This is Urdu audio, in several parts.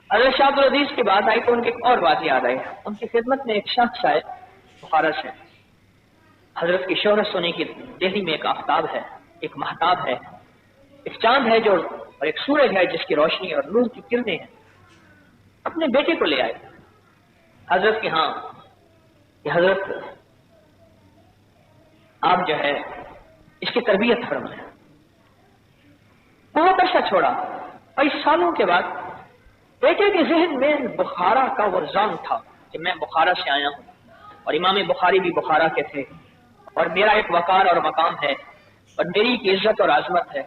حضرت شاہ عبد العزیز کی بات آئی تو ان کی ایک اور بات یاد آئی. ان کی خدمت میں ایک شخص آئے بخارا سے. حضرت کی شہرت سنی کی دہلی میں ایک آفتاب ہے، ایک مہتاب ہے، ایک چاند ہے جو اور ایک سورج ہے جس کی روشنی اور نور کی کرنیں ہیں. اپنے بیٹے کو لے آئے حضرت کے ہاں کہ حضرت آپ جو ہے اس کی تربیت فرمائیں. بہت عرصہ چھوڑا. کئی سالوں کے بعد بیٹے کے ذہن میں بخارا کا وہ رجحان تھا کہ میں بخارا سے آیا ہوں اور امام بخاری بھی بخارا کے تھے اور میرا ایک وقار اور مقام ہے اور میری ایک عزت اور عظمت ہے.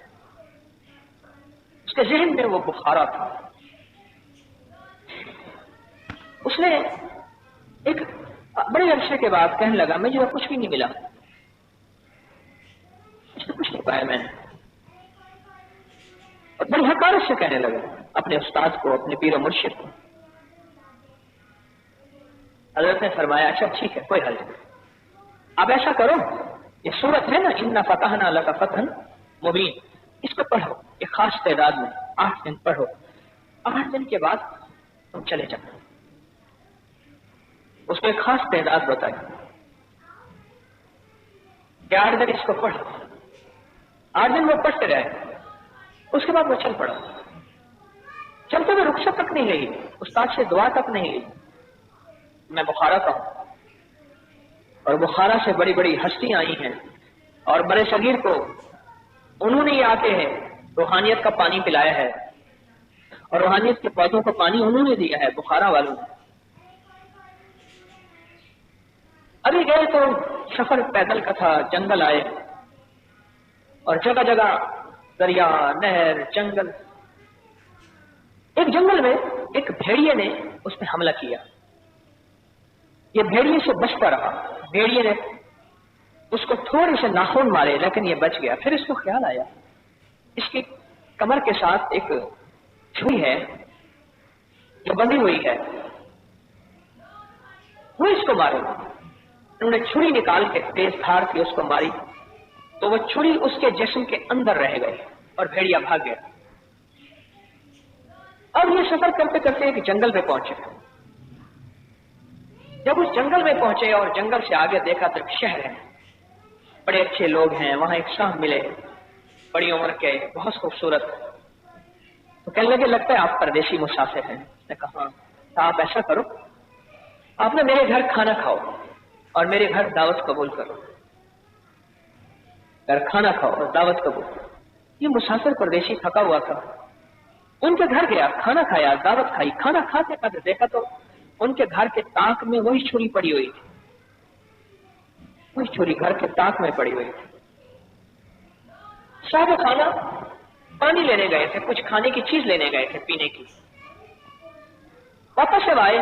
اس کے ذہن میں وہ بخارا تھا. اس نے ایک بڑے عرصے کے بعد کہنے لگا مجھے کچھ بھی نہیں ملا، کچھ نہیں پایا میں نے. اور بڑی حقارت سے کہنے لگا اپنے استاد کو، اپنے پیر و مرشد کو. حضرت نے فرمایا اچھا ٹھیک ہے کوئی حل نہیں، آپ ایسا کرو یہ سورت ہے نا انا فتحنا لک فتحا مبین، اس کو پڑھو ایک خاص تعداد میں 8 دن پڑھو. 8 دن کے بعد تم چلے جاؤ. اس کو ایک خاص تعداد بتائی کہ 8 دن اس کو پڑھو. 8 دن وہ پڑھتے رہے. اس کے بعد وہ چل پڑا. چلتے ہوئے رخصت تک نہیں گئی، استاد سے دعا تک نہیں گئی. میں بخارا کا ہوں اور بخارا سے بڑی بڑی ہستیاں آئی ہیں اور بڑے صغیر کو انہوں نے یہ آتے ہیں روحانیت کا پانی پلایا ہے اور روحانیت کے پودوں کو پانی انہوں نے دیا ہے بخارا والوں نے. ابھی گئے تو سفر پیدل کا تھا، جنگل آئے اور جگہ جگہ دریا، نہر، جنگل. ایک جنگل میں ایک بھیڑیے نے اس پہ حملہ کیا. یہ بھیڑیے سے بچتا رہا. بھیڑیے نے اس کو تھوڑے سے ناخن مارے لیکن یہ بچ گیا. پھر اس کو خیال آیا اس کی کمر کے ساتھ ایک چھری ہے جو بندھی ہوئی ہے، وہ اس کو مارے. انہوں نے چھری نکال کے تیز دھار کی اس کو ماری تو وہ چھری اس کے جسم کے اندر رہ گئی اور بھیڑیا بھاگ گیا. اب یہ سفر کرتے کرتے ایک جنگل میں پہنچے. جب اس جنگل میں پہنچے اور جنگل سے آگے دیکھا تو ایک شہر ہے، بڑے اچھے لوگ ہیں وہاں. ایک شاہ ملے بڑی عمر کے، بہت خوبصورت. تو کہنے لگے لگتا ہے آپ پردیسی مسافر ہیں. اس نے کہا تو آپ ایسا کرو آپ نے میرے گھر کھانا کھاؤ اور میرے گھر دعوت قبول کرو. گھر کھانا کھاؤ اور دعوت قبول کرو. یہ مسافر پردیسی تھکا ہوا تھا. ان کے گھر گیا، کھانا کھایا، دعوت کھائی. کھانا کھاتے کھاتے دیکھا تو ان کے گھر کے تاک میں وہی چھری پڑی ہوئی تھی. وہی چھری گھر کے تاک میں پڑی ہوئی تھی. صاحب خانہ پانی لینے گئے تھے، کچھ کھانے کی چیز لینے گئے تھے، پینے کی. واپس جب آئے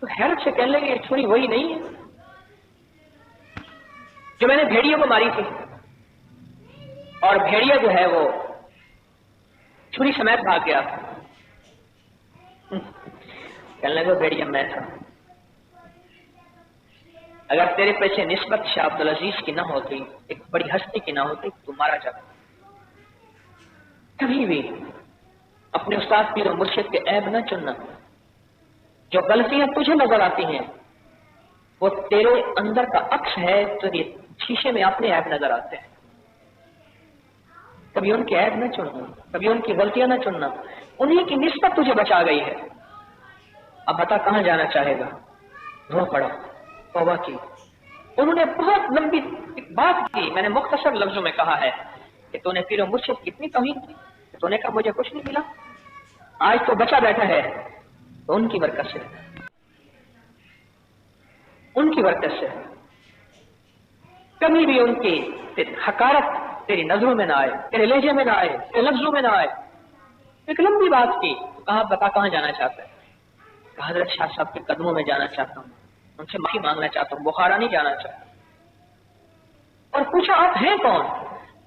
تو حیرت سے کہنے لگے یہ چھری وہی نہیں ہے جو میں نے بھیڑیے کو ماری تھی. اور بھیڑیا جو ہے وہ چھری سمیت بھاگ گیا. کہنے لگے بھیڑیا میں تھا. اگر تیرے پیچھے نسبت شاہ عبد العزیز کی نہ ہوتی، ایک بڑی ہستی کی نہ ہوتی تو مارا جاتا. کبھی بھی اپنے استاد پیر و مرشد کے عیب نہ چننا. جو غلطیاں تجھے نظر آتی ہیں وہ تیرے اندر کا عکس ہے، تو یہ شیشے میں اپنے عیب نظر آتے ہیں. کبھی ان کے عیب نہ چننا، کبھی ان کی غلطیاں نہ چننا. انہی کی نسبت تجھے بچا گئی ہے. اب بتا کہاں جانا چاہے گا. رو پڑا، توبہ کی. انہوں نے بہت لمبی بات کی. میں نے مختصر لفظوں میں کہا ہے کہ تو نے پیر و مرشد کتنی توہین کی. تو نے کہا مجھے کچھ نہیں ملا، آج تو بچا بیٹھا ہے تو ان کی برکت سے، ان کی برکت سے. کبھی بھی ان کی حقارت تیری نظروں میں نہ آئے، تیرے لہجے میں نہ آئے، تیرے لفظوں میں نہ آئے. ایک لمبی بات کی. کہا بتا کہاں جانا چاہتا ہے. کہا حضرت شاہ صاحب کے قدموں میں جانا چاہتا ہوں، ان سے معافی مانگنا چاہتا ہوں، بخارا نہیں جانا چاہتا. اور پوچھا آپ ہیں کون؟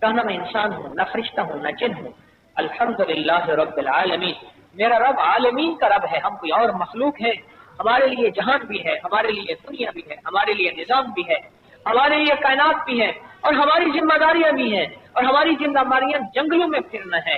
کہا نہ میں انسان ہوں، نہ فرشتہ ہوں، نہ جن ہوں. الحمدللہ رب العالمین، میرا رب عالمین کا رب ہے، ہم کوئی اور مخلوق ہے. ہمارے لیے جہان بھی ہے، ہمارے لیے دنیا بھی ہے، ہمارے لیے نظام بھی ہے، ہمارے لیے کائنات بھی ہے، اور ہماری ذمہ داریاں بھی ہیں، اور ہماری ذمہ داریاں جنگلوں میں پھرنا ہے،